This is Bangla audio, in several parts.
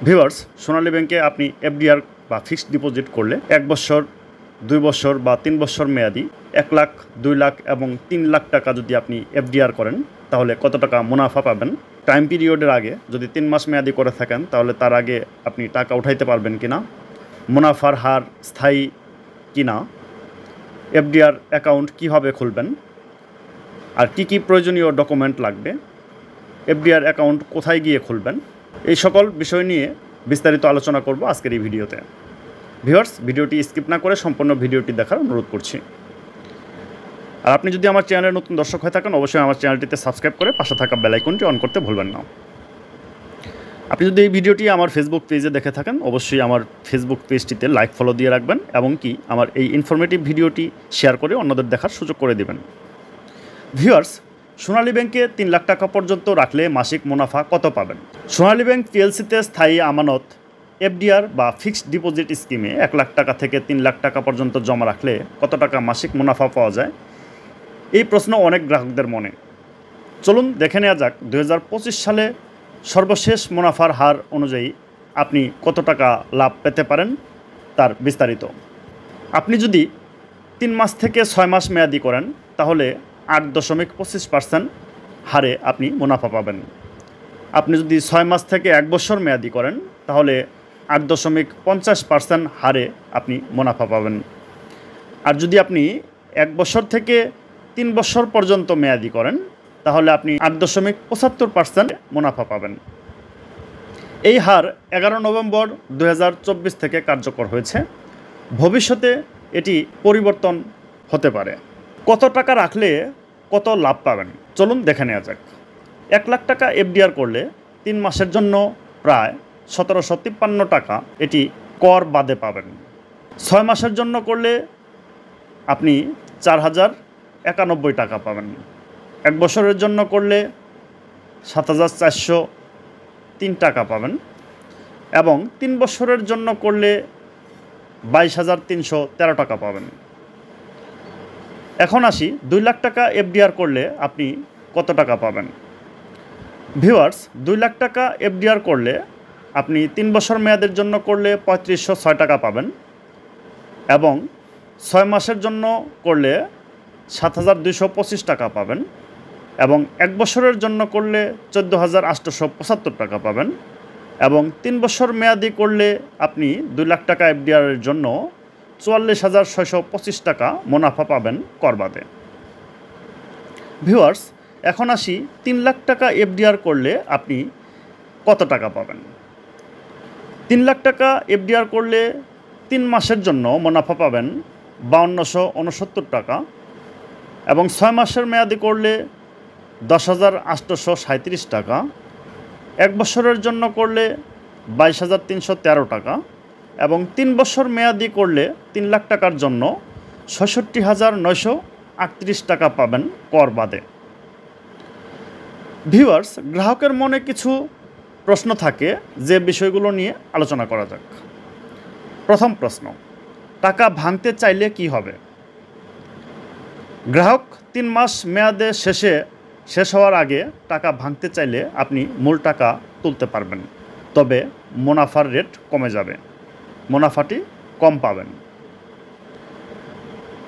ভিউয়ার্স, সোনালী ব্যাংকে আপনি এফডিআর বা ফিক্সড ডিপোজিট করলে 1 বছর, 2 বছর বা 3 বছর মেয়াদি 1 লাখ, 2 লাখ এবং 3 লাখ টাকা যদি আপনি এফডিআর করেন তাহলে কত টাকা মুনাফা পাবেন? টাইম পিরিয়ডের আগে যদি 3 মাস মেয়াদি করে থাকেন তাহলে তার আগে আপনি টাকা উঠাইতে পারবেন কিনা, মুনাফার হার স্থায়ী কিনা, এফডিআর অ্যাকাউন্ট কিভাবে খুলবেন, আর কি প্রয়োজনীয় ডকুমেন্ট লাগবে, এফডিআর অ্যাকাউন্ট কোথায় গিয়ে খুলবেন, এই সকল বিষয় নিয়ে বিস্তারিত আলোচনা করব আজকের এই ভিডিওতে। ভিউয়ার্স, ভিডিওটি স্কিপ না করে সম্পূর্ণ ভিডিওটি দেখার অনুরোধ করছি। আর আপনি যদি আমার চ্যানেলের নতুন দর্শক হয়ে থাকেন অবশ্যই আমার চ্যানেলটিতে সাবস্ক্রাইব করে পাশে থাকা বেল আইকনটি অন করতে ভুলবেন না। আপনি যদি এই ভিডিওটি আমার ফেসবুক পেজে দেখে থাকেন অবশ্যই আমার ফেসবুক পেজটিতে লাইক ফলো দিয়ে রাখবেন এবং কি আমার এই ইনফরমেটিভ ভিডিওটি শেয়ার করে অন্যদের দেখার সুযোগ করে দেবেন। ভিউয়ার্স, সোনালী ব্যাংকে 3 লাখ টাকা পর্যন্ত রাখলে মাসিক মুনাফা কত পাবেন? সোনালী ব্যাংক পিএলসিতে স্থায়ী আমানত এফডিআর বা ফিক্সড ডিপোজিট স্কিমে 1 লাখ টাকা থেকে 3 লাখ টাকা পর্যন্ত জমা রাখলে কত টাকা মাসিক মুনাফা পাওয়া যায়? এই প্রশ্ন অনেক গ্রাহকদের মনে। চলুন দেখে নেওয়া যাক 2025 সালে সর্বশেষ মুনাফার হার অনুযায়ী আপনি কত টাকা লাভ পেতে পারেন তার বিস্তারিত। আপনি যদি 3 মাস থেকে 6 মাস মেয়াদি করেন তাহলে 8.25% হারে আপনি মুনাফা পাবেন। আপনি যদি 6 মাস থেকে 1 বছর মেয়াদি করেন তাহলে 8.50% হারে আপনি মুনাফা পাবেন। আর যদি আপনি 1 বছর থেকে 3 বছর পর্যন্ত মেয়াদি করেন তাহলে আপনি 8.75% মুনাফা পাবেন। এই হার 11 নভেম্বর 2024 থেকে কার্যকর হয়েছে। ভবিষ্যতে এটি পরিবর্তন হতে পারে। কত টাকা রাখলে কত লাভ পাবেন চলুন দেখে নেওয়া যাক। 1 লাখ টাকা এফডিআর করলে 3 মাসের জন্য প্রায় 1753 টাকা এটি কর বাদে পাবেন। 6 মাসের জন্য করলে আপনি 4091 টাকা পাবেন। 1 বছরের জন্য করলে 7403 টাকা পাবেন এবং 3 বছরের জন্য করলে 22,313 টাকা পাবেন। এখন আসি 2 লাখ টাকা এফডিআর করলে আপনি কত টাকা পাবেন? ভিউয়ার্স, 2 লাখ টাকা এফডিআর করলে আপনি 3 বছর মেয়াদের জন্য করলে 3506 টাকা পাবেন এবং 6 মাসের জন্য করলে 7225 টাকা পাবেন এবং 1 বছরের জন্য করলে 14,875 টাকা পাবেন এবং 3 বছর মেয়াদি করলে আপনি 2 লাখ টাকা এফডিআরের জন্য 44,625 টাকা মুনাফা পাবেন কর বাদে। ভিউয়ার্স, এখন আসি 3 লাখ টাকা এফডিআর করলে আপনি কত টাকা পাবেন? 3 লাখ টাকা এফডিআর করলে 3 মাসের জন্য মুনাফা পাবেন 5269 টাকা এবং 6 মাসের মেয়াদি করলে 10,837 টাকা, 1 বছরের জন্য করলে 22,313 টাকা এবং 3 বছর মেয়াদি করলে 3 লাখ টাকার জন্য 66,938 টাকা পাবেন কর বাদে। ভিউয়ার্স, গ্রাহকের মনে কিছু প্রশ্ন থাকে যে বিষয়গুলো নিয়ে আলোচনা করা যাক। প্রথম প্রশ্ন, টাকা ভাঙতে চাইলে কি হবে? গ্রাহক 3 মাস মেয়াদে শেষ হওয়ার আগে টাকা ভাঙতে চাইলে আপনি মূল টাকা তুলতে পারবেন, তবে মুনাফার রেট কমে যাবে, মুনাফাটি কম পাবেন।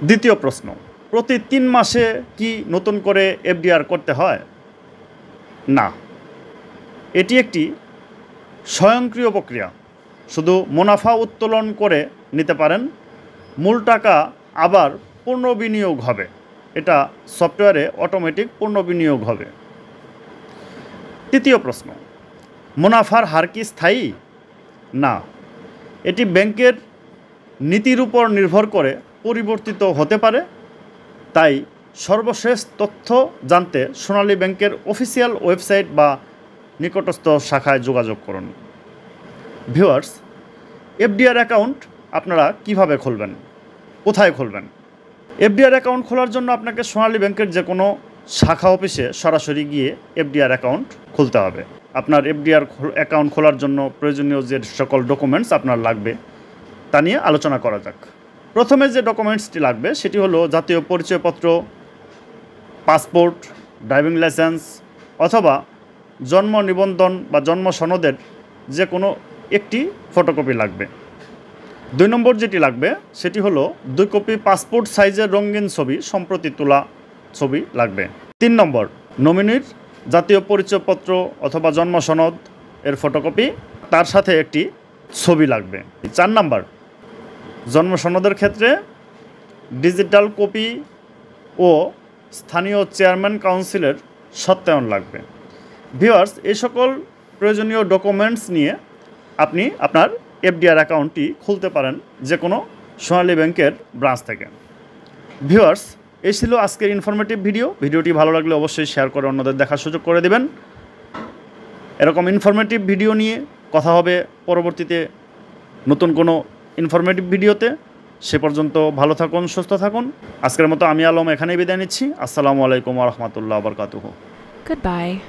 দ্বিতীয় প্রশ্ন, প্রতি 3 মাসে কি নতুন করে এফডিআর করতে হয়? না, এটি একটি স্বয়ংক্রিয় প্রক্রিয়া। শুধু মুনাফা উত্তোলন করে নিতে পারেন, মূল টাকা আবার পুনর্বিনিয়োগ হবে। এটা সফটওয়্যারে অটোমেটিক পুনর্বিনিয়োগ হবে। তৃতীয় প্রশ্ন, মুনাফার হার কি স্থায়ী? না, এটি ব্যাংকের নীতির উপর নির্ভর করে পরিবর্তিত হতে পারে। তাই সর্বশেষ তথ্য জানতে সোনালী ব্যাংকের অফিসিয়াল ওয়েবসাইট বা নিকটস্থ শাখায় যোগাযোগ করুন। ভিউয়ার্স, এফডিআর অ্যাকাউন্ট আপনারা কিভাবে খুলবেন, কোথায় খুলবেন? এফডিআর অ্যাকাউন্ট খোলার জন্য আপনাকে সোনালী ব্যাংকের যে কোনো শাখা অফিসে সরাসরি গিয়ে এফডিআর অ্যাকাউন্ট খুলতে হবে। আপনার এফডিআর অ্যাকাউন্ট খোলার জন্য প্রয়োজনীয় যে সকল ডকুমেন্টস আপনার লাগবে তা নিয়ে আলোচনা করা যাক। প্রথমে যে ডকুমেন্টসটি লাগবে সেটি হলো জাতীয় পরিচয়পত্র, পাসপোর্ট, ড্রাইভিং লাইসেন্স অথবা জন্ম নিবন্ধন বা জন্ম সনদের যে কোনো একটি ফটোকপি লাগবে। 2 নম্বর যেটি লাগবে সেটি হলো 2 কপি পাসপোর্ট সাইজের রঙিন ছবি, সম্প্রতি তোলা ছবি লাগবে। 3 নম্বর নমিনির জাতীয় পরিচয়পত্র অথবা জন্ম সনদ এর ফটোকপি, তার সাথে একটি ছবি লাগবে। 4 নম্বর জন্ম সনদের ক্ষেত্রে ডিজিটাল কপি ও স্থানীয় চেয়ারম্যান কাউন্সিলের সত্যায়ন লাগবে। ভিউয়ার্স, এই সকল প্রয়োজনীয় ডকুমেন্টস নিয়ে আপনি আপনার এফডিআর অ্যাকাউন্টটি খুলতে পারেন যে কোনো সোনালী ব্যাংকের ব্রাঞ্চ থেকে। ভিউয়ার্স, এই ছিল আজকের ইনফরমেটিভ ভিডিও। ভিডিওটি ভালো লাগলে অবশ্যই শেয়ার করে অন্যদের দেখার সুযোগ করে দেবেন। এরকম ইনফরমেটিভ ভিডিও নিয়ে কথা হবে পরবর্তীতে নতুন কোনো ইনফরমেটিভ ভিডিওতে। সে পর্যন্ত ভালো থাকুন, সুস্থ থাকুন। আজকের মতো আমি আলম এখানেই বিদায় নিচ্ছি। আসসালামু আলাইকুম ওয়া রাহমাতুল্লাহি ওয়া বারাকাতুহু। Goodbye.